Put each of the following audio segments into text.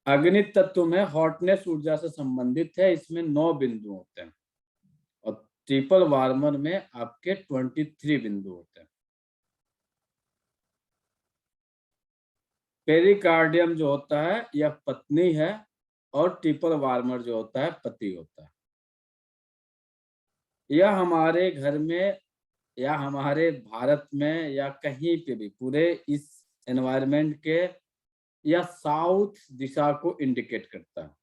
अग्नि तत्व में हॉटनेस ऊर्जा से संबंधित है, इसमें 9 बिंदु होते हैं और ट्रिपल वार्मर में आपके 23 बिंदु होते हैं। पेरिकार्डियम जो होता है यह पत्नी है और ट्रिपल वार्मर जो होता है पति होता है। यह हमारे घर में या हमारे भारत में या कहीं पे भी पूरे इस एनवायरनमेंट के या साउथ दिशा को इंडिकेट करता है।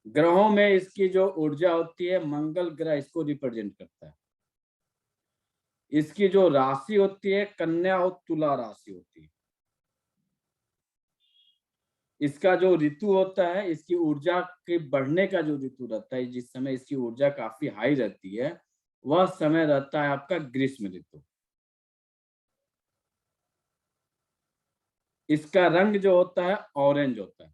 ग्रहों में इसकी जो ऊर्जा होती है, मंगल ग्रह इसको रिप्रेजेंट करता है। इसकी जो राशि होती है कन्या और तुला राशि होती है। इसका जो ऋतु होता है, इसकी ऊर्जा के बढ़ने का जो ऋतु रहता है, जिस समय इसकी ऊर्जा काफी हाई रहती है, वह समय रहता है आपका ग्रीष्म ऋतु। इसका रंग जो होता है ऑरेंज होता है।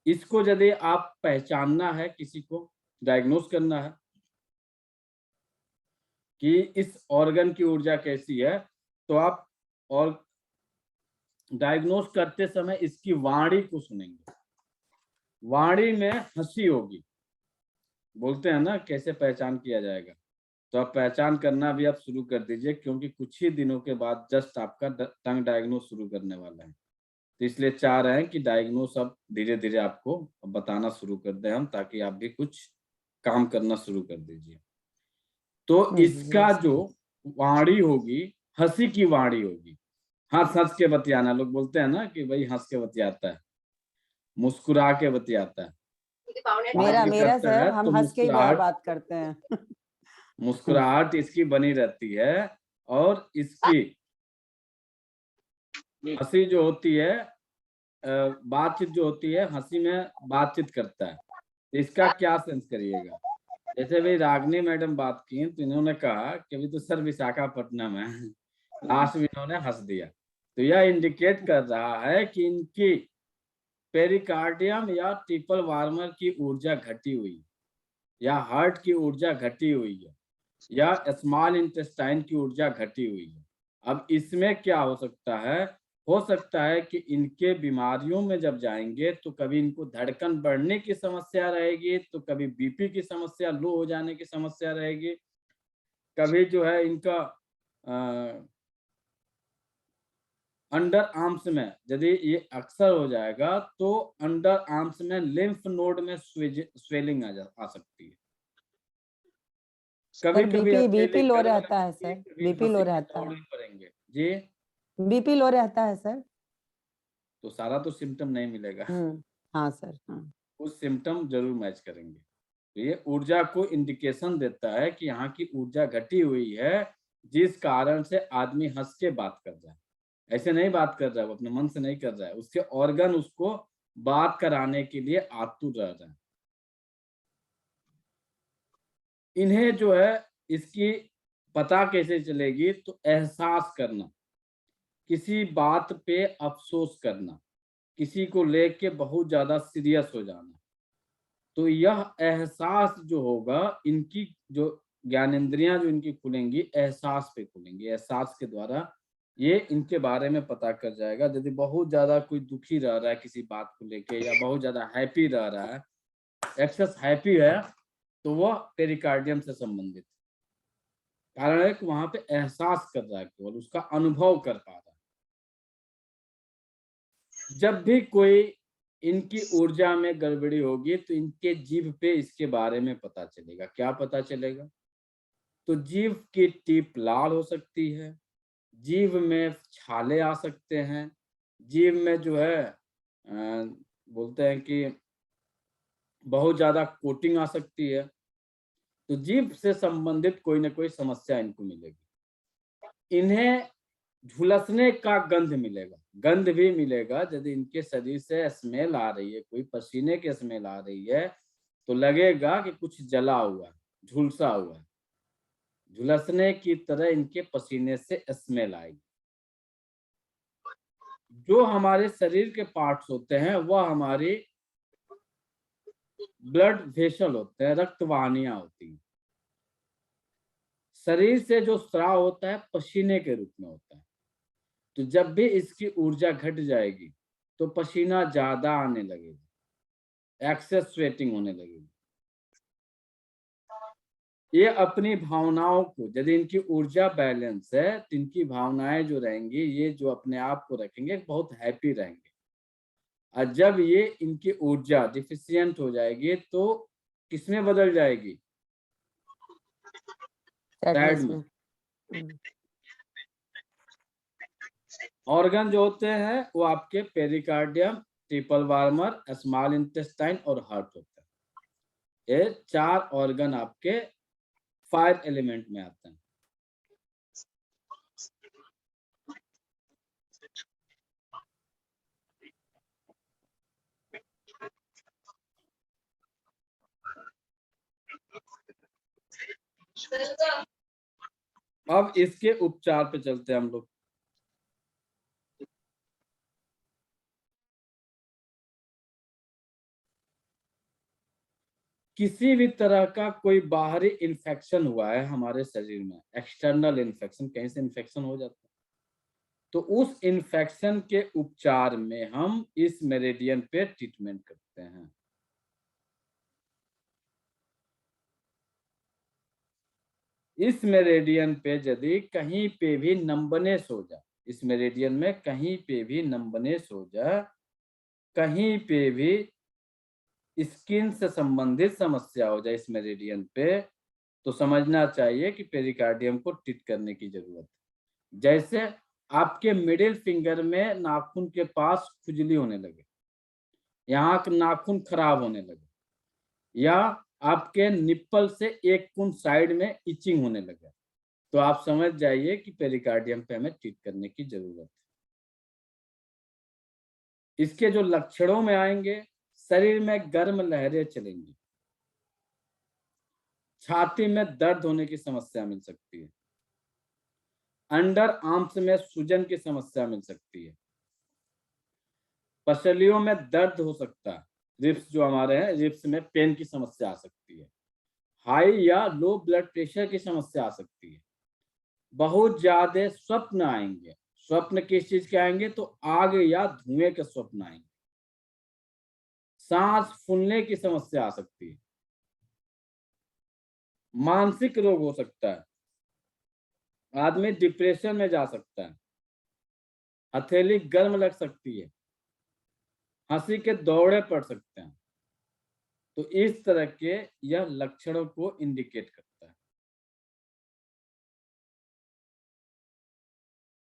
इसको यदि आप पहचानना है, किसी को डायग्नोस करना है कि इस ऑर्गन की ऊर्जा कैसी है, तो आप और डायग्नोस करते समय इसकी वाणी को सुनेंगे। वाणी में हंसी होगी। बोलते हैं ना कैसे पहचान किया जाएगा, तो आप पहचान करना भी आप शुरू कर दीजिए, क्योंकि कुछ ही दिनों के बाद जस्ट आपका टंग डायग्नोस शुरू करने वाला है। तो इसलिए चाह रहे हैं कि डायग्नोस अब धीरे धीरे आपको बताना शुरू कर दें हम, ताकि आप भी कुछ काम करना शुरू कर दीजिए। तो इसका जो वाणी होगी, हंसी की वाणी होगी। हंस हंस के बतियाना, लोग बोलते हैं ना कि भाई हंस के बतियाता है, मुस्कुरा के बतियाता है। मेरा सर, हम तो हंस के ही बात करते हैं। मुस्कुराहट इसकी बनी रहती है और इसकी हंसी जो होती है, बातचीत जो होती है, हंसी में बातचीत करता है। इसका क्या सेंस करिएगा। जैसे भाई रागनी मैडम बात की तो इन्होंने कहा कि अभी तो सर विशाखापट्टनम है, लास्ट में इन्होंने हंस दिया। तो यह इंडिकेट कर रहा है कि इनकी पेरिकार्डियम या ट्रिपल वार्मर की ऊर्जा घटी हुई है, या हार्ट की ऊर्जा घटी हुई है, या स्मॉल इंटेस्टाइन की ऊर्जा घटी हुई है। अब इसमें क्या हो सकता है कि इनके बीमारियों में जब जाएंगे तो कभी इनको धड़कन बढ़ने की समस्या रहेगी, तो कभी बीपी की समस्या, लो हो जाने की समस्या रहेगी, कभी जो है इनका अंडर आर्म्स में यदि ये अक्सर हो जाएगा तो अंडर आर्म्स में लिम्फ नोड में स्वेलिंग आ सकती है। कभी कभी बीपी लो रहता है सर, बीपी लो रहता है जी, बीपी लो रहता है सर। तो सारा तो सिम्टम नहीं मिलेगा। हाँ सर, हाँ। कुछ सिम्टम जरूर मैच करेंगे। तो ये ऊर्जा को इंडिकेशन देता है कि यहाँ की ऊर्जा घटी हुई है, जिस कारण से आदमी हंस के बात कर रहा है। ऐसे नहीं बात कर रहा है, वो अपने मन से नहीं कर रहा है, उसके ऑर्गन उसको बात कराने के लिए आतुर रह रहे हैं। इन्हें जो है इसकी पता कैसे चलेगी, तो एहसास करना, किसी बात पे अफसोस करना, किसी को लेके बहुत ज्यादा सीरियस हो जाना। तो यह एहसास जो होगा, इनकी जो ज्ञानेंद्रियां जो इनकी खुलेंगी, एहसास पे खुलेंगी। एहसास के द्वारा ये इनके बारे में पता कर जाएगा। यदि बहुत ज्यादा कोई दुखी रह रहा है किसी बात को लेके, या बहुत ज्यादा हैप्पी रह रहा है, एक्सेस हैप्पी है, तो वह पेरिकार्डियम से संबंधित कारण है कि वहां पे एहसास कर रहा है, केवल उसका अनुभव कर पा रहा है। जब भी कोई इनकी ऊर्जा में गड़बड़ी होगी तो इनके जीभ पे इसके बारे में पता चलेगा। क्या पता चलेगा? तो जीभ की टिप लाल हो सकती है, जीभ में छाले आ सकते हैं, जीभ में जो है बोलते हैं कि बहुत ज्यादा कोटिंग आ सकती है। तो जीभ से संबंधित कोई ना कोई समस्या इनको मिलेगी। इन्हें झुलसने का गंध मिलेगा, गंध भी मिलेगा। यदि इनके शरीर से स्मेल आ रही है, कोई पसीने की स्मेल आ रही है, तो लगेगा कि कुछ जला हुआ है, झुलसा हुआ है। झुलसने की तरह इनके पसीने से स्मेल आएगी। जो हमारे शरीर के पार्ट्स होते हैं वह हमारी ब्लड वेसल होते हैं, रक्त वाहिनियां होती हैं। शरीर से जो स्राव होता है पसीने के रूप में होता है। तो जब भी इसकी ऊर्जा घट जाएगी तो पसीना ज्यादा आने लगेगा, एक्सेस स्वेटिंग होने लगेगी। ये अपनी भावनाओं को, यदि इनकी ऊर्जा बैलेंस है तो इनकी भावनाएं जो रहेंगी, ये जो अपने आप को रखेंगे बहुत हैप्पी रहेंगे। और जब ये इनकी ऊर्जा डिफिशियंट हो जाएगी तो किसमें बदल जाएगी? सैड सैडनेस में। में। ऑर्गन जो होते हैं वो आपके pericardium, triple warmer, small intestine और हार्ट होता है। ये 4 ऑर्गन आपके फायर एलिमेंट में आते हैं। अब इसके उपचार पे चलते हैं हम लोग। किसी भी तरह का कोई बाहरी इन्फेक्शन हुआ है हमारे शरीर में, एक्सटर्नल इन्फेक्शन, कहीं से इन्फेक्शन हो जाता है, तो उस इन्फेक्शन के उपचार में हम इस मेरिडियन पे ट्रीटमेंट करते हैं। इस मेरिडियन पे यदि कहीं पे भी नंबनेस हो जाए, इस मेरिडियन में कहीं पे भी नंबनेस हो जाए, कहीं पे भी स्किन से संबंधित समस्या हो जाए इस मेरिडियन पे, तो समझना चाहिए कि पेरिकार्डियम को ट्रीट करने की जरूरत है। जैसे आपके मिडिल फिंगर में नाखून के पास खुजली होने लगे, यहाँ का नाखून खराब होने लगे, या आपके निप्पल से एक कुन साइड में इचिंग होने लगे, तो आप समझ जाइए कि पेरिकार्डियम पे हमें ट्रीट करने की जरूरत है। इसके जो लक्षणों में आएंगे, शरीर में गर्म लहरें चलेंगी, छाती में दर्द होने की समस्या मिल सकती है, अंडर आर्म्स में सूजन की समस्या मिल सकती है, पसलियों में दर्द हो सकता है, रिब्स जो हमारे हैं, रिब्स में पेन की समस्या आ सकती है, हाई या लो ब्लड प्रेशर की समस्या आ सकती है, बहुत ज्यादा स्वप्न आएंगे। स्वप्न किस चीज के आएंगे? तो आग या धुएं के स्वप्न आएंगे, सांस फूलने की समस्या आ सकती है, मानसिक रोग हो सकता है, आदमी डिप्रेशन में जा सकता है, हथेली गर्म लग सकती है, हंसी के दौरे पड़ सकते हैं। तो इस तरह के यह लक्षणों को इंडिकेट करता है।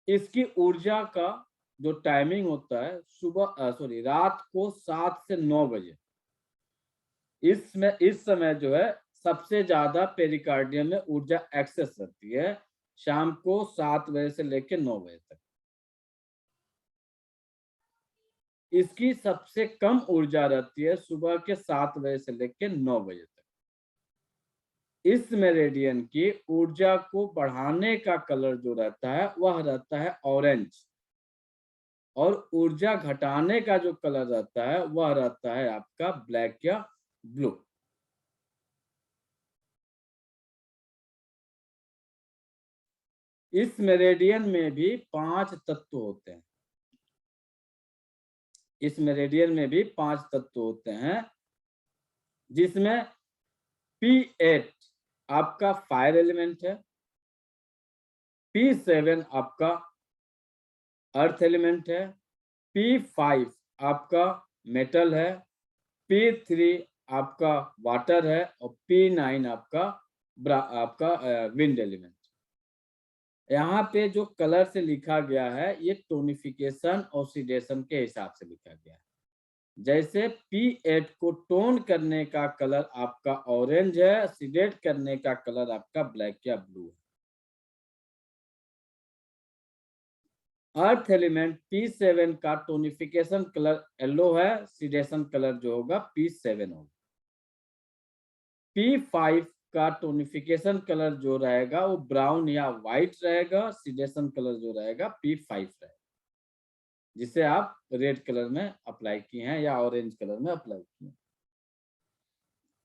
इसकी ऊर्जा का जो टाइमिंग होता है, रात को 7 से 9 बजे, इस समय जो है सबसे ज्यादा पेरिकार्डियम में ऊर्जा एक्सेस रहती है, शाम को 7 बजे से लेकर 9 बजे तक। इसकी सबसे कम ऊर्जा रहती है सुबह के 7 बजे से लेकर 9 बजे तक। इस मेरिडियन की ऊर्जा को बढ़ाने का कलर जो रहता है वह रहता है ऑरेंज, और ऊर्जा घटाने का जो कलर रहता है वह रहता है आपका ब्लैक या ब्लू। इस मेरिडियन में भी 5 तत्व होते हैं। इस मेरिडियन में भी 5 तत्व होते हैं, जिसमें P8 आपका फायर एलिमेंट है, P7 आपका अर्थ एलिमेंट है, P5 आपका मेटल है, P3 आपका वाटर है, और P9 आपका विंड एलिमेंट। यहाँ पे जो कलर से लिखा गया है ये टोनिफिकेशन ऑक्सीडेशन के हिसाब से लिखा गया है। जैसे P8 को टोन करने का कलर आपका ऑरेंज है, ऑक्सीडेट करने का कलर आपका ब्लैक या ब्लू है। अर्थ एलिमेंट P7 का टोनिफिकेशन कलर येलो है, ऑक्सीडेशन कलर जो होगा P7 होगा। P5 का टोनिफिकेशन कलर जो रहेगा वो ब्राउन या व्हाइट रहेगा, ऑक्सीडेशन कलर जो रहेगा P5 रहेगा, जिसे आप रेड कलर में अप्लाई किए हैं या ऑरेंज कलर में अप्लाई किए हैं।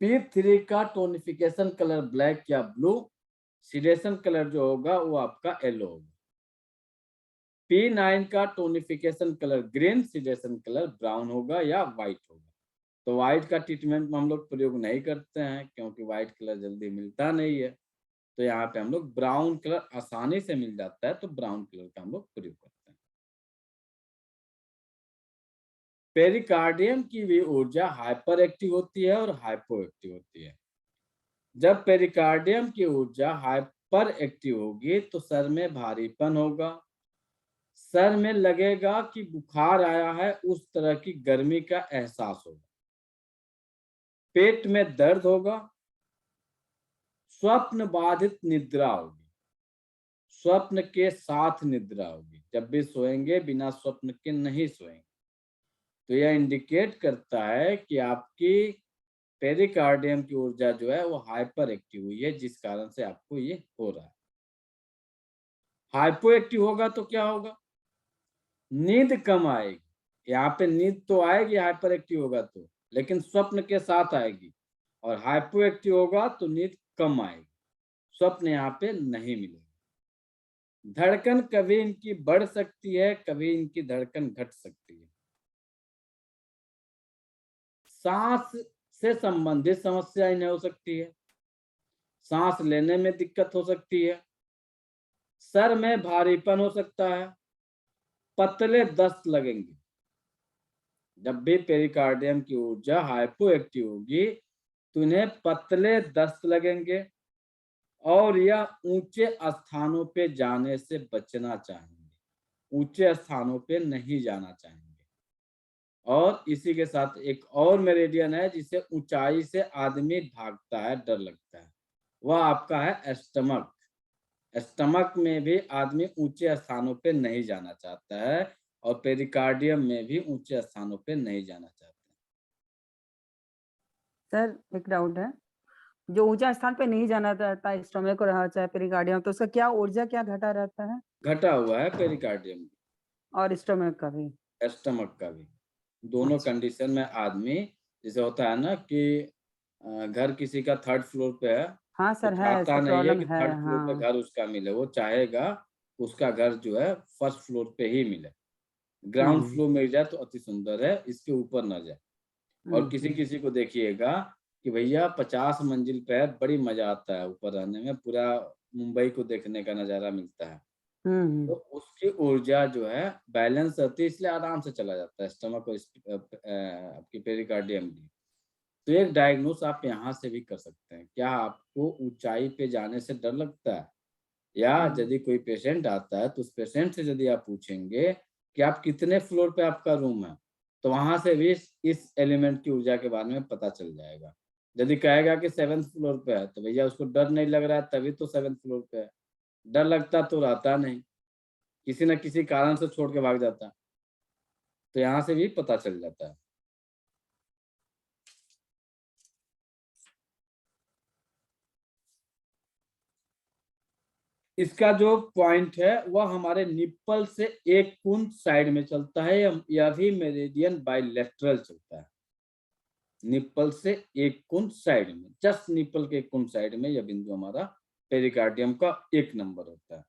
P3 का टोनिफिकेशन कलर ब्लैक या ब्लू, ऑक्सीडेशन कलर जो होगा वो आपका येलो होगा। P9 का tonification colour green, sedation colour brown होगा या व्हाइट होगा। तो व्हाइट का ट्रीटमेंट में हम लोग प्रयोग नहीं करते हैं क्योंकि व्हाइट कलर जल्दी मिलता नहीं है। तो यहाँ पे हम लोग ब्राउन कलर आसानी से मिल जाता है, तो ब्राउन कलर का हम लोग प्रयोग करते हैं। पेरिकार्डियम की भी ऊर्जा हाइपर एक्टिव होती है और हाइपो एक्टिव होती है। जब पेरिकार्डियम की ऊर्जा हाइपर एक्टिव होगी तो सर में भारीपन होगा, सर में लगेगा कि बुखार आया है, उस तरह की गर्मी का एहसास होगा, पेट में दर्द होगा, स्वप्न बाधित निद्रा होगी, स्वप्न के साथ निद्रा होगी, जब भी सोएंगे बिना स्वप्न के नहीं सोएंगे। तो यह इंडिकेट करता है कि आपकी पेरिकार्डियम की ऊर्जा जो है वो हाइपर एक्टिव हुई है, जिस कारण से आपको ये हो रहा है। हाइपो एक्टिव होगा तो क्या होगा? नींद कम आएगी। यहाँ पे नींद तो आएगी हाइपर एक्टिव होगा तो, लेकिन स्वप्न के साथ आएगी। और हाइपो एक्टिव होगा तो नींद कम आएगी, स्वप्न यहाँ पे नहीं मिलेगा। धड़कन कभी इनकी बढ़ सकती है, कभी इनकी धड़कन घट सकती है। सांस से संबंधित समस्या इन्हें हो सकती है, सांस लेने में दिक्कत हो सकती है, सर में भारीपन हो सकता है, पतले दस्त लगेंगे। जब भी पेरिकार्डियम की ऊर्जा हाइपो एक्टिव होगी तो इन्हें पतले दस्त लगेंगे और यह ऊंचे स्थानों पे जाने से बचना चाहेंगे, ऊंचे स्थानों पे नहीं जाना चाहेंगे। और इसी के साथ एक और मेरिडियन है जिसे ऊंचाई से आदमी भागता है, डर लगता है, वह आपका है स्टमक। स्टमक में भी आदमी ऊंचे स्थानों पे नहीं जाना चाहता है और पेरिकार्डियम में भी ऊंचे स्थानों पे नहीं जाना चाहता है। सर एक डाउट है, जो ऊंचा स्थान पे नहीं जाना रहता है, स्टमक को रहा चाहे पेरिकार्डियम, तो उसका क्या ऊर्जा क्या घटा रहता है? घटा हुआ है पेरिकार्डियम और स्टमक का भी? स्टमक का भी। दोनों अच्छा। कंडीशन में आदमी, जैसे होता है ना कि घर किसी का थर्ड फ्लोर पे है हाँ तो सर, है चाहता इसका नहीं है प्रॉब्लम कि है। थर्ड फ्लोर पे हाँ। घर उसका मिले, वो चाहेगा उसका घर जो है फर्स्ट फ्लोर पे ही मिले। ग्राउंड हम्म फ्लोर मिल जाए तो अति सुंदर है, इसके ऊपर ना जाए। और किसी हम्म किसी को देखिएगा कि भैया 50 मंजिल पे है, बड़ी मजा आता है ऊपर रहने में, पूरा मुंबई को देखने का नजारा मिलता है। तो उसकी ऊर्जा जो है बैलेंस रहती है, इसलिए आराम से चला जाता है स्टमक और आपकी पेरिकार्डियम भी। तो एक डायग्नोस आप यहाँ से भी कर सकते हैं। क्या आपको ऊंचाई पे जाने से डर लगता है? या यदि कोई पेशेंट आता है तो उस पेशेंट से यदि आप पूछेंगे कि आप कितने फ्लोर पे आपका रूम है, तो वहां से भी इस एलिमेंट की ऊर्जा के बारे में पता चल जाएगा। यदि कहेगा कि 7th फ्लोर पे है तो भैया उसको डर नहीं लग रहा है, तभी तो 7th फ्लोर पे है। डर लगता तो रहता नहीं, किसी न किसी कारण से छोड़ के भाग जाता। तो यहाँ से भी पता चल जाता है। इसका जो पॉइंट है वह हमारे निप्पल से एक कुंद साइड में चलता है, यह भी मेरिडियन बाइलेटरल चलता है। निप्पल से एक कुंद साइड में, जस्ट निप्पल के एक कुंद साइड में यह बिंदु हमारा पेरिकार्डियम का 1 नंबर होता है।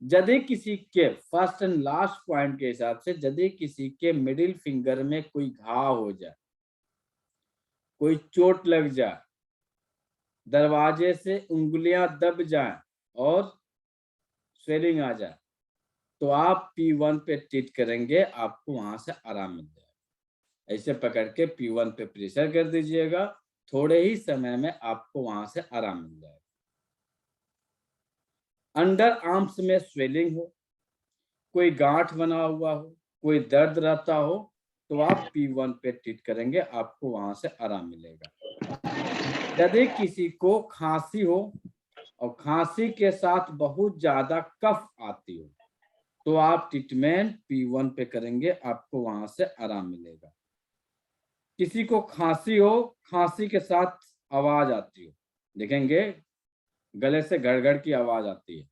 यदि किसी के फर्स्ट एंड लास्ट पॉइंट के हिसाब से, यदि किसी के मिडिल फिंगर में कोई घाव हो जाए, कोई चोट लग जाए, दरवाजे से उंगलियां दब जाएं और स्वेलिंग आ जाए, तो आप P1 पे ट्रीट करेंगे, आपको वहां से आराम मिल जाएगा। ऐसे पकड़ के P1 पे प्रेशर कर दीजिएगा, थोड़े ही समय में आपको वहां से आराम मिल जाएगा। अंडर आर्म्स में स्वेलिंग हो, कोई गांठ बना हुआ हो, कोई दर्द रहता हो, तो आप P1 पे ट्रीट करेंगे, आपको वहां से आराम मिलेगा। यदि किसी को खांसी हो और खांसी के साथ बहुत ज्यादा कफ आती हो, तो आप ट्रीटमेंट P1 पे करेंगे, आपको वहां से आराम मिलेगा। किसी को खांसी हो, खांसी के साथ आवाज आती हो, देखेंगे गले से गड़गड़ की आवाज आती है,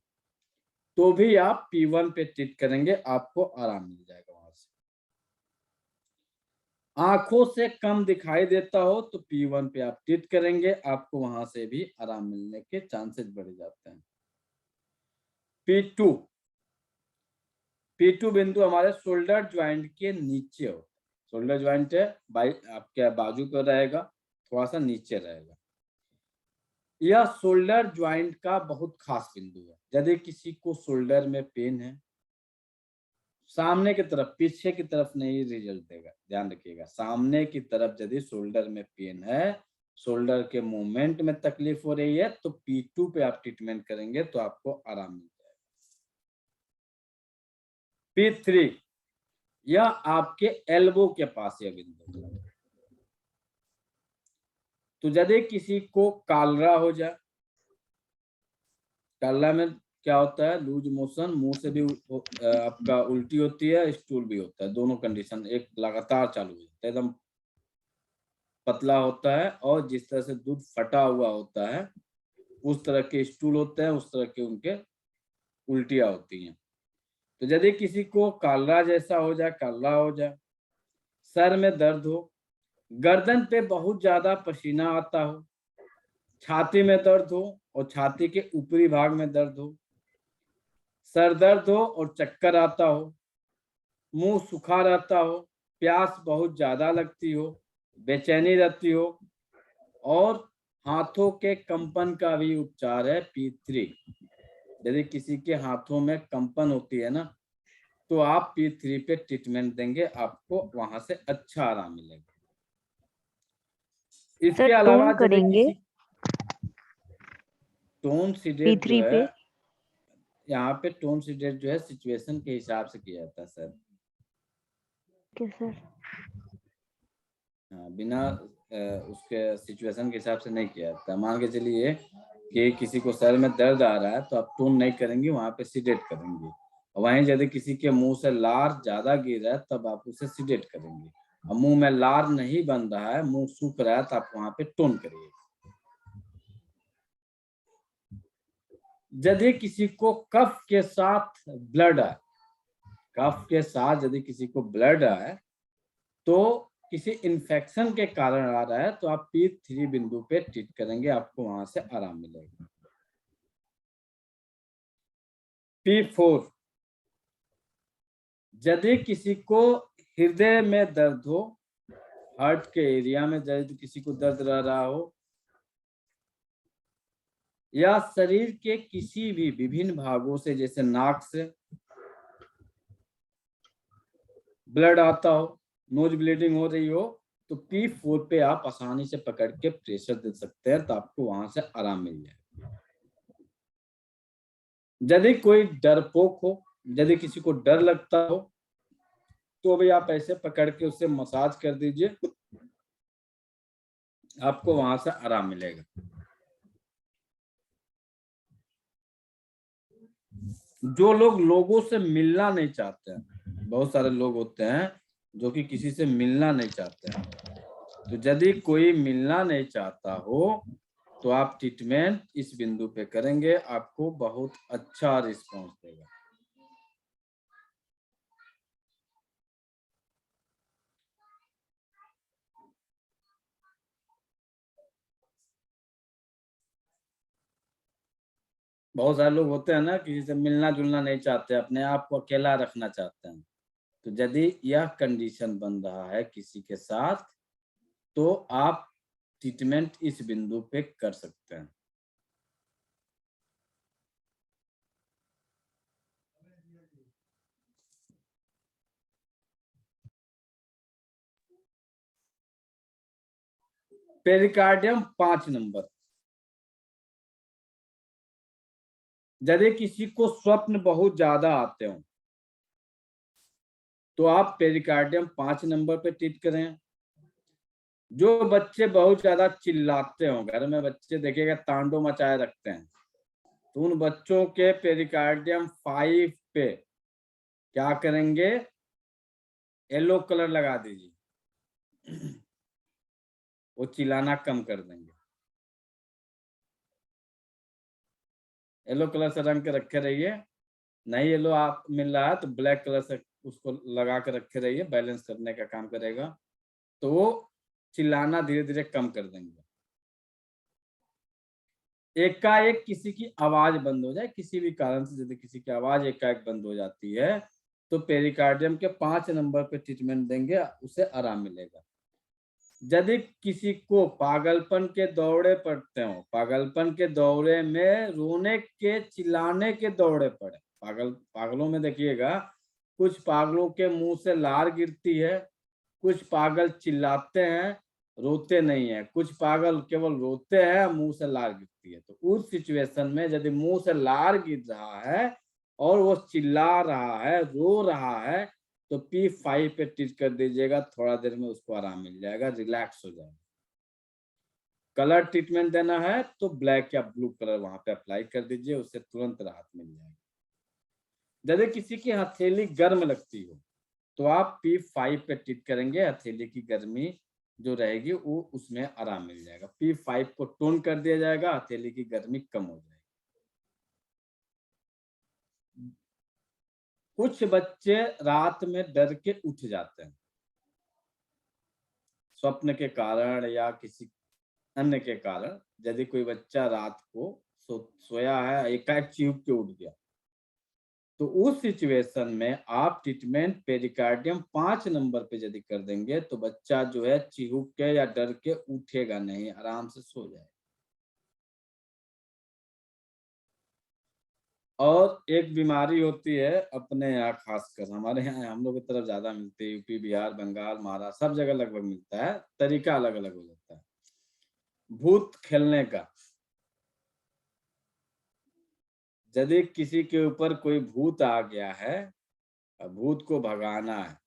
तो भी आप P1 पे ट्रीट करेंगे, आपको आराम मिल जाएगा वहां से। आंखों से कम दिखाई देता हो तो P1 पे आप ट्रीट करेंगे, आपको वहां से भी आराम मिलने के चांसेस बढ़ जाते हैं। P2 P2 बिंदु हमारे शोल्डर ज्वाइंट के नीचे हो। शोल्डर ज्वाइंट है आपके बाजू पर रहेगा, थोड़ा सा नीचे रहेगा। यह शोल्डर ज्वाइंट का बहुत खास बिंदु है। यदि किसी को शोल्डर में पेन है, सामने की तरफ, पीछे की तरफ नहीं रिजल्ट देगा, ध्यान रखिएगा। सामने की तरफ यदि शोल्डर में पेन है, शोल्डर के मूवमेंट में तकलीफ हो रही है, तो P2 पे आप ट्रीटमेंट करेंगे तो आपको आराम मिल जाएगा। P3 यह आपके एल्बो के पास यह बिंदु है। तो यदि किसी को कालरा हो जाए, कालरा में क्या होता है, लूज मोशन, मुंह से भी आपका उल्टी होती है, स्टूल भी होता है, दोनों कंडीशन एक लगातार चालू हो जाता है, एकदम पतला होता है और जिस तरह से दूध फटा हुआ होता है उस तरह के स्टूल होते हैं, उस तरह के उनके उल्टियां होती हैं। तो यदि किसी को कालरा जैसा हो जाए, कालरा हो जाए, सर में दर्द हो, गर्दन पे बहुत ज्यादा पसीना आता हो, छाती में दर्द हो और छाती के ऊपरी भाग में दर्द हो, सर दर्द हो और चक्कर आता हो, मुंह सूखा रहता हो, प्यास बहुत ज्यादा लगती हो, बेचैनी रहती हो और हाथों के कंपन का भी उपचार है P3। यदि किसी के हाथों में कंपन होती है ना, तो आप P3 पे ट्रीटमेंट देंगे, आपको वहां से अच्छा आराम मिलेगा। इसके अलावा यदि किसी टोन सीडेट जो है, यहाँ पे टोन सीडेट जो है सिचुएशन के हिसाब से किया जाता है सर। सर हाँ, बिना उसके सिचुएशन के हिसाब से नहीं किया जाता। मान के चलिए कि किसी को सर में दर्द आ रहा है तो आप टोन नहीं करेंगे, वहां पे सीडेट करेंगे। वहीं यदि किसी के मुंह से लार ज्यादा गिर रहा है तब आप उसे सीडेट करेंगे। और मुंह में लार नहीं बन रहा है, मुंह सूख रहा है, तो आप वहां पे टोन करिए। यदि किसी को कफ के साथ ब्लड आए, कफ के साथ यदि किसी को ब्लड आए तो किसी इन्फेक्शन के कारण आ रहा है, तो आप P3 बिंदु पे ट्रीट करेंगे, आपको वहां से आराम मिलेगा। P4 यदि किसी को हृदय में दर्द हो, हार्ट के एरिया में यदि किसी को दर्द रह रहा हो, या शरीर के किसी भी विभिन्न भागों से, जैसे नाक से ब्लड आता हो, नोज ब्लीडिंग हो रही हो, तो P4 पे आप आसानी से पकड़ के प्रेशर दे सकते हैं, तो आपको वहां से आराम मिल जाएगा। यदि कोई डरपोक हो, यदि किसी को डर लगता हो, तो भी आप ऐसे पकड़ के उससे मसाज कर दीजिए, आपको वहां से आराम मिलेगा। जो लोग लोगों से मिलना नहीं चाहते हैं, बहुत सारे लोग होते हैं जो कि किसी से मिलना नहीं चाहते हैं, तो यदि कोई मिलना नहीं चाहता हो तो आप ट्रीटमेंट इस बिंदु पे करेंगे, आपको बहुत अच्छा रिस्पॉन्स देगा। बहुत सारे लोग होते हैं ना, किसी से मिलना जुलना नहीं चाहते, अपने आप को अकेला रखना चाहते हैं, तो यदि यह कंडीशन बन रहा है किसी के साथ, तो आप ट्रीटमेंट इस बिंदु पे कर सकते हैं। पेरिकार्डियम 5 नंबर, यदि किसी को स्वप्न बहुत ज्यादा आते हो तो आप पेरिकार्डियम 5 नंबर पे ट्रीट करें। जो बच्चे बहुत ज्यादा चिल्लाते हो, घर में बच्चे देखिएगा तांडव मचाए रखते हैं, तो उन बच्चों के पेरिकार्डियम 5 पे क्या करेंगे, येलो कलर लगा दीजिए, वो चिल्लाना कम कर देंगे। येलो कलर से रंग के रखे रहिए, नहीं येलो आप मिल रहा है तो ब्लैक कलर से उसको लगा के रखे रहिए, बैलेंस करने का काम करेगा, तो वो चिल्लाना धीरे धीरे कम कर देंगे। एकाएक किसी की आवाज बंद हो जाए, किसी भी कारण से यदि किसी की आवाज एकाएक बंद हो जाती है, तो पेरिकार्डियम के 5 नंबर पे ट्रीटमेंट देंगे, उसे आराम मिलेगा। यदि किसी को पागलपन के दौरे पड़ते हो, पागलपन के दौरे में रोने के चिल्लाने के दौरे पड़े, पागलों में देखिएगा कुछ पागलों के मुंह से लार गिरती है, कुछ पागल चिल्लाते हैं, रोते नहीं है, कुछ पागल केवल रोते हैं, मुंह से लार गिरती है। तो उस सिचुएशन में यदि मुंह से लार गिर रहा है और वो चिल्ला रहा है, रो रहा है, तो P5 पे ट्रीट कर दीजिएगा, थोड़ा देर में उसको आराम मिल जाएगा, रिलैक्स हो जाएगा। कलर ट्रीटमेंट देना है तो ब्लैक या ब्लू कलर वहां पे अप्लाई कर दीजिए, उससे तुरंत राहत मिल जाएगी। यदि किसी की हथेली गर्म लगती हो तो आप P5 पे ट्रीट करेंगे, हथेली की गर्मी जो रहेगी वो उसमें आराम मिल जाएगा। P5 को टोन कर दिया जाएगा, हथेली की गर्मी कम हो जाएगी। कुछ बच्चे रात में डर के उठ जाते हैं, स्वप्न के कारण या किसी अन्य के कारण। यदि कोई बच्चा रात को सोया है, एकाएक चीख के उठ गया, तो उस सिचुएशन में आप ट्रीटमेंट पेरिकार्डियम 5 नंबर पे यदि कर देंगे तो बच्चा जो है चिहुक के या डर के उठेगा नहीं, आराम से सो जाएगा। और एक बीमारी होती है अपने यहाँ, खासकर हमारे यहाँ, हम लोग की तरफ ज्यादा मिलती है, यूपी, बिहार, बंगाल, महाराष्ट्र, सब जगह लगभग मिलता है, तरीका अलग अलग हो जाता है। भूत खेलने का। यदि किसी के ऊपर कोई भूत आ गया है, भूत को भगाना है,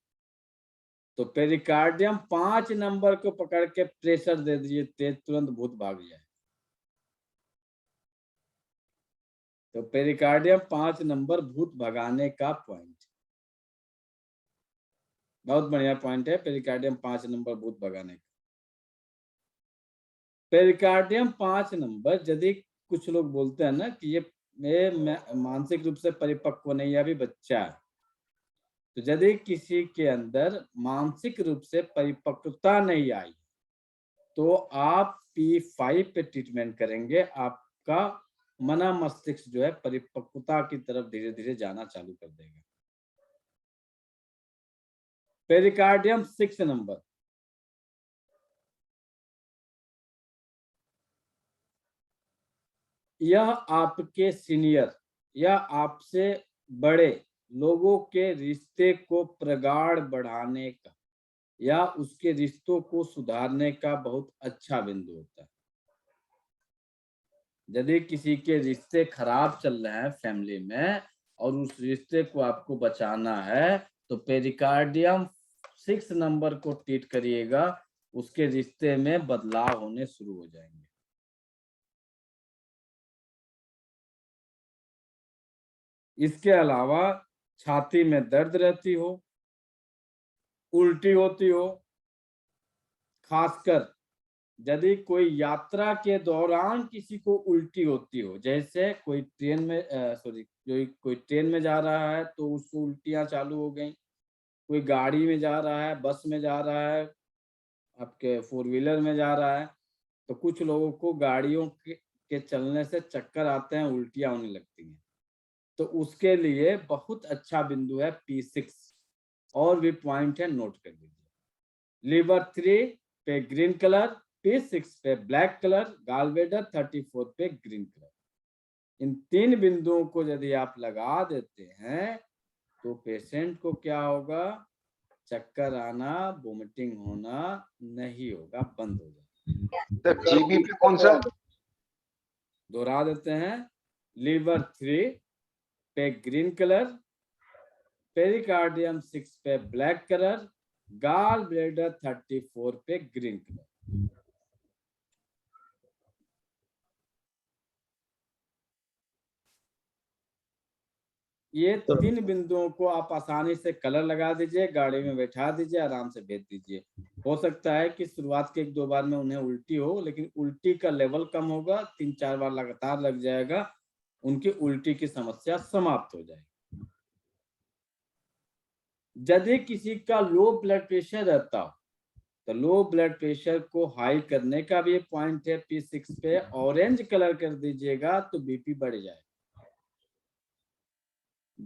तो पेरिकार्डियम 5 नंबर को पकड़ के प्रेशर दे दीजिए तेज, तुरंत भूत भाग जाए। तो पेरिकार्डियम 5 नंबर भूत भगाने का पॉइंट, बहुत बढ़िया पॉइंट है पेरिकार्डियम 5 नंबर भूत भगाने का। पेरिकार्डियम 5 नंबर, यदि कुछ लोग बोलते हैं ना कि ये मानसिक रूप से परिपक्व नहीं है, अभी बच्चा है, तो यदि किसी के अंदर मानसिक रूप से परिपक्वता नहीं आई तो आप P5 पे ट्रीटमेंट करेंगे, आपका मना मस्तिष्क जो है परिपक्वता की तरफ धीरे धीरे जाना चालू कर देगा। पेरिकार्डियम 6 नंबर, यह आपके सीनियर या आपसे बड़े लोगों के रिश्ते को प्रगाढ़ बढ़ाने का या उसके रिश्तों को सुधारने का बहुत अच्छा बिंदु होता है। यदि किसी के रिश्ते खराब चल रहे हैं फैमिली में और उस रिश्ते को आपको बचाना है, तो पेरिकार्डियम 6 नंबर को ट्रीट करिएगा, उसके रिश्ते में बदलाव होने शुरू हो जाएंगे। इसके अलावा छाती में दर्द रहती हो, उल्टी होती हो, खासकर यदि कोई यात्रा के दौरान किसी को उल्टी होती हो, जैसे कोई ट्रेन में कोई ट्रेन में जा रहा है तो उसको उल्टियां चालू हो गई, कोई गाड़ी में जा रहा है, बस में जा रहा है, आपके 4 व्हीलर में जा रहा है, तो कुछ लोगों को गाड़ियों के चलने से चक्कर आते हैं, उल्टियां होने लगती हैं। तो उसके लिए बहुत अच्छा बिंदु है P6, और भी पॉइंट है, नोट कर लीजिए। लीवर 3 पे ग्रीन कलर, P6 पे ब्लैक कलर, गॉलब्लैडर 34 पे ग्रीन कलर। इन 3 बिंदुओं को यदि आप लगा देते हैं तो पेशेंट को क्या होगा, चक्कर आना, वोमिटिंग होना नहीं होगा, बंद हो जाएगा। जीबी पे कौन सा दोहरा देते हैं, लीवर 3 पे ग्रीन कलर, पेरिकार्डियम 6 पे ब्लैक कलर, गॉल ब्लैडर 34 पे ग्रीन कलर। ये 3 बिंदुओं को आप आसानी से कलर लगा दीजिए, गाड़ी में बैठा दीजिए, आराम से भेज दीजिए। हो सकता है कि शुरुआत के 1-2 बार में उन्हें उल्टी हो, लेकिन उल्टी का लेवल कम होगा, 3-4 बार लगातार लग जाएगा, उनकी उल्टी की समस्या समाप्त हो जाएगी। यदि किसी का लो ब्लड प्रेशर रहता हो तो लो ब्लड प्रेशर को हाई करने का भी पॉइंट है P6 पे, ऑरेंज कलर कर दीजिएगा तो बीपी बढ़ जाए।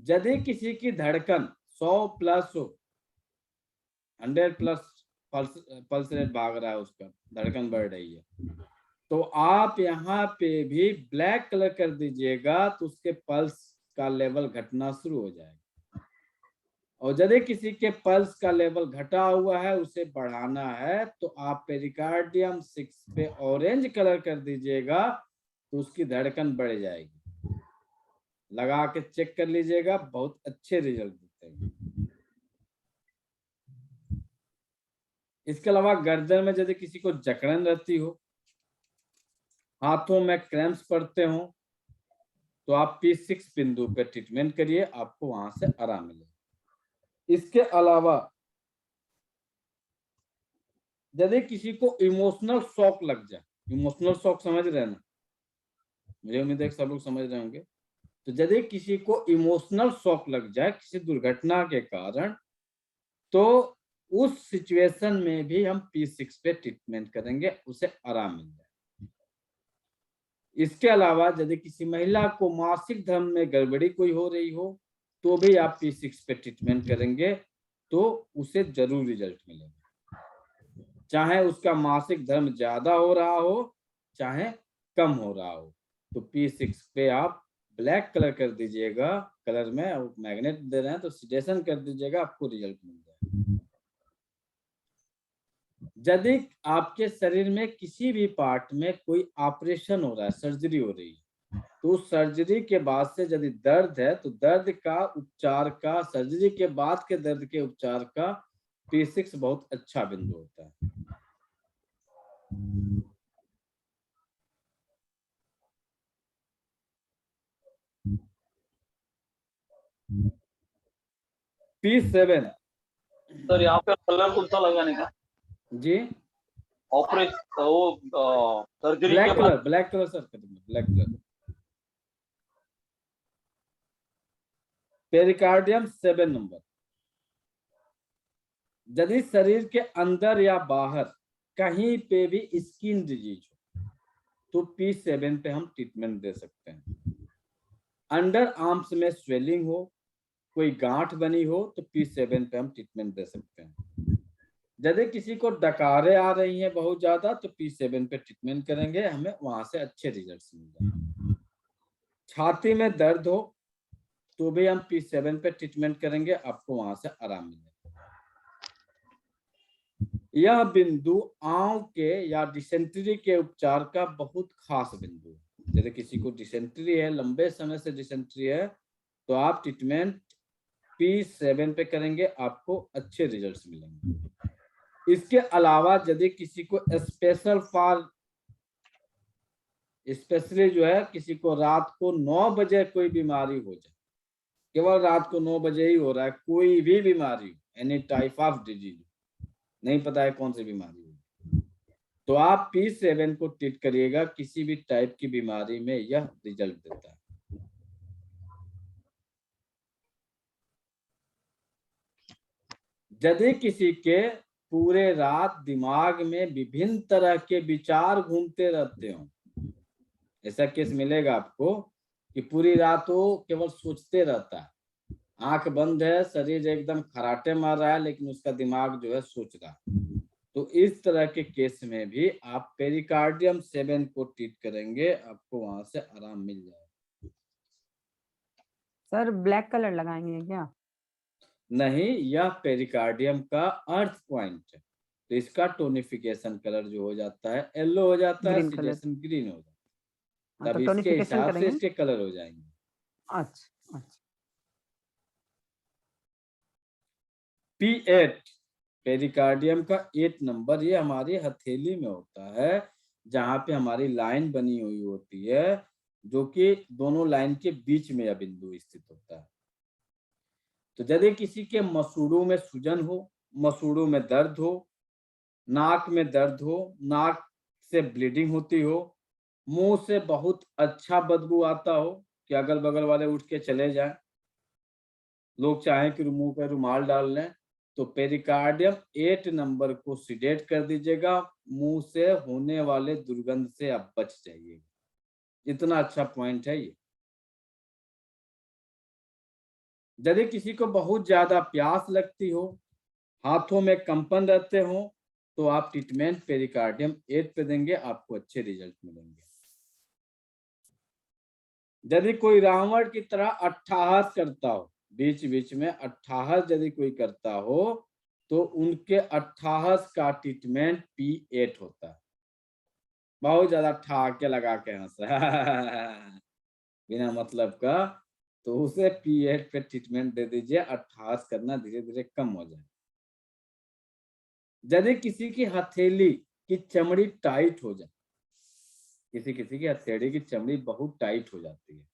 यदि किसी की धड़कन 100 प्लस हो, 100 प्लस पल्स रेट भाग रहा है, उसका धड़कन बढ़ रही है, तो आप यहाँ पे भी ब्लैक कलर कर दीजिएगा तो उसके पल्स का लेवल घटना शुरू हो जाएगा। और यदि किसी के पल्स का लेवल घटा हुआ है, उसे बढ़ाना है, तो आप पेरिकार्डियम 6 पे ऑरेंज कलर कर दीजिएगा तो उसकी धड़कन बढ़ जाएगी। लगा के चेक कर लीजिएगा, बहुत अच्छे रिजल्ट देते हैं। इसके अलावा गर्दन में यदि किसी को जकड़न रहती हो, हाथों में क्रैम्प्स पड़ते हो, तो आप P6 बिंदु पे ट्रीटमेंट करिए, आपको वहां से आराम मिलेगा। इसके अलावा यदि किसी को इमोशनल शॉक लग जाए, इमोशनल शॉक समझ रहे हैं ना, मुझे उम्मीद है सब लोग समझ रहे होंगे। तो यदि किसी को इमोशनल शॉक लग जाए किसी दुर्घटना के कारण, तो उस सिचुएशन में भी हम P6 पे ट्रीटमेंट करेंगे, उसे आराम मिल जाए। इसके अलावा यदि किसी महिला को मासिक धर्म में गड़बड़ी कोई हो रही हो, तो भी आप P6 पे ट्रीटमेंट करेंगे तो उसे जरूर रिजल्ट मिलेगा, चाहे उसका मासिक धर्म ज्यादा हो रहा हो चाहे कम हो रहा हो। तो P6 पे आप ब्लैक कलर कर दीजिएगा, कलर में मैग्नेट दे रहे हैं तो सिडेशन कर दीजिएगा, आपको रिजल्ट मिल जाएगा। यदि आपके शरीर में किसी भी पार्ट में कोई ऑपरेशन हो रहा है, सर्जरी हो रही है, तो सर्जरी के बाद से यदि दर्द है तो दर्द का उपचार का, सर्जरी के बाद के दर्द के उपचार का P6 बहुत अच्छा बिंदु होता है। P7 सर यहाँ पे कलर कौन सा लगाने का जी? ऑपरेशन वो सर्जरी ब्लैक के कलर, बाद black colour sir, black colour. Pericardium 7 number. यदि शरीर के अंदर या बाहर कहीं पे भी स्किन डिजीज हो तो P7 पे हम ट्रीटमेंट दे सकते हैं। अंडर आर्म्स में स्वेलिंग हो, कोई गांठ बनी हो तो P7 पे हम ट्रीटमेंट दे सकते हैं। यदि किसी को डकारे आ रही हैं बहुत ज्यादा तो P7 पे ट्रीटमेंट करेंगे, हमें वहां से अच्छे रिजल्ट्स मिल जाएंगे। छाती में दर्द हो तो भी हम P7 पे ट्रीटमेंट करेंगे, आपको वहां से आराम मिलेगा। यह बिंदु आंव के या डिसेंट्री के उपचार का बहुत खास बिंदु है। यदि किसी को डिसेंट्री है, लंबे समय से डिसेंट्री है, तो आप ट्रीटमेंट P7 पे करेंगे, आपको अच्छे रिजल्ट्स मिलेंगे। इसके अलावा यदि किसी को स्पेशली जो है, किसी को रात को 9 बजे कोई बीमारी हो जाए, केवल रात को 9 बजे ही हो रहा है, कोई भी बीमारी, एनी टाइप ऑफ डिजीज, नहीं पता है कौन सी बीमारी है, तो आप P7 को ट्रीट करिएगा, किसी भी टाइप की बीमारी में यह रिजल्ट देता है। यदि किसी के पूरे रात दिमाग में विभिन्न तरह के विचार घूमते रहते हो, ऐसा केस मिलेगा आपको कि पूरी रात वो केवल सोचते रहता है, आंख बंद है, शरीर एकदम खराटे मार रहा है, लेकिन उसका दिमाग जो है सोच रहा है, तो इस तरह के केस में भी आप पेरिकार्डियम 7 को ट्रीट करेंगे, आपको वहां से आराम मिल जाएगा। सर ब्लैक कलर लगाएंगे क्या? नहीं, यह पेरिकार्डियम का अर्थ पॉइंट है, तो इसका टोनिफिकेशन कलर जो हो जाता है येलो हो जाता है, ग्रीन कलर। सिजेशन ग्रीन हो जाता है, हाँ, तब तो इसके टोनिफिकेशन हिसाब से करेंगे। इसके कलर हो जाएंगे। अच्छा अच्छा। P8 पेरिकार्डियम का 8 नंबर, ये हमारी हथेली में होता है, जहां पे हमारी लाइन बनी हुई होती है, जो कि दोनों लाइन के बीच में यह बिंदु स्थित होता है। तो यदि किसी के मसूड़ों में सूजन हो, मसूड़ों में दर्द हो, नाक में दर्द हो, नाक से ब्लीडिंग होती हो, मुंह से बहुत अच्छा बदबू आता हो कि अगल बगल वाले उठ के चले जाएं, लोग चाहें कि मुंह पर रुमाल डाल लें, तो पेरिकार्डियम 8 नंबर को सिडेट कर दीजिएगा, मुंह से होने वाले दुर्गंध से आप बच जाइएगा, इतना अच्छा पॉइंट है ये। यदि किसी को बहुत ज्यादा प्यास लगती हो, हाथों में कंपन रहते हो, तो आप ट्रीटमेंट पेरिकार्डियम 8 पे देंगे, आपको अच्छे रिजल्ट मिलेंगे। यदि कोई रावण की तरह अट्ठाहस करता हो, बीच बीच में अट्ठाहस यदि कोई करता हो, तो उनके अट्ठाहस का ट्रीटमेंट P8 होता है। बहुत ज्यादा ठहाके लगा के हंस बिना मतलब का, तो उसे P8 पे ट्रीटमेंट दे दीजिए, अट्ठाहस करना धीरे धीरे कम हो जाए। यदि किसी की हथेली की चमड़ी टाइट हो जाए, किसी की हथेली की चमड़ी बहुत टाइट हो जाती है,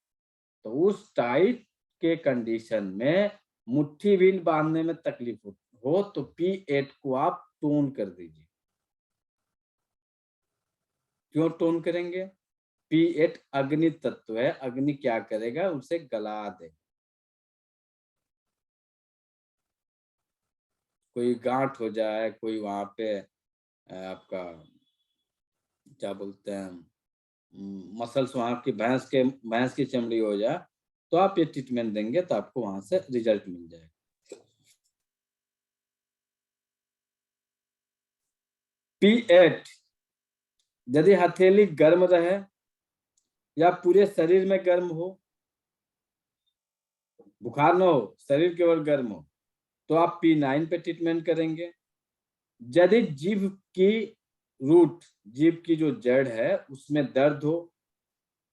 तो उस टाइट के कंडीशन में मुट्ठी भी बांधने में तकलीफ हो तो P8 को आप टोन कर दीजिए। क्यों टोन करेंगे? P8 अग्नि तत्व है, अग्नि क्या करेगा, उसे गला दे। कोई गांठ हो जाए, कोई वहां पे आपका क्या बोलते हैं मसल्स, वहां की भैंस की चमड़ी हो जाए, तो आप ये ट्रीटमेंट देंगे तो आपको वहां से रिजल्ट मिल जाएगा। P8 यदि हथेली गर्म रहे या पूरे शरीर में गर्म हो, बुखार न हो, शरीर केवल गर्म हो, तो आप P9 पे ट्रीटमेंट करेंगे। यदि जीभ की रूट, जीभ की जो जड़ है उसमें दर्द हो,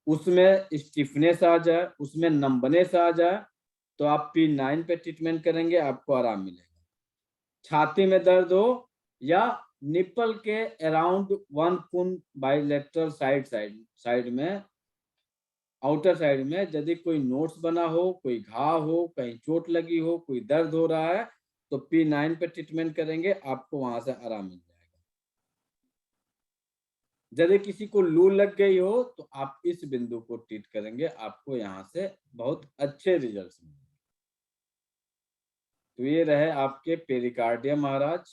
उसमें स्टिफनेस आ जाए, उसमें नंबनेस आ जाए, तो आप P9 पे ट्रीटमेंट करेंगे, आपको आराम मिलेगा। छाती में दर्द हो या निपल के अराउंड 1 कुन बाइलेटरल साइड में, आउटर साइड में यदि कोई नोट्स बना हो, कोई घाव हो, कहीं चोट लगी हो, कोई दर्द हो रहा है, तो P9 पे ट्रीटमेंट करेंगे, आपको वहां से आराम मिल जाएगा। यदि किसी को लू लग गई हो तो आप इस बिंदु को ट्रीट करेंगे, आपको यहाँ से बहुत अच्छे रिजल्ट्स मिलेंगे। तो ये रहे आपके पेरिकार्डियम महाराज।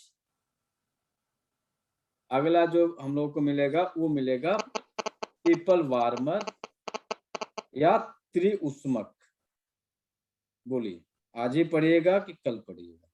अगला जो हम लोग को मिलेगा वो मिलेगा पीपल वार्मर या त्रिउष्मक। बोलिए, आज ही पढ़िएगा कि कल पढ़िएगा?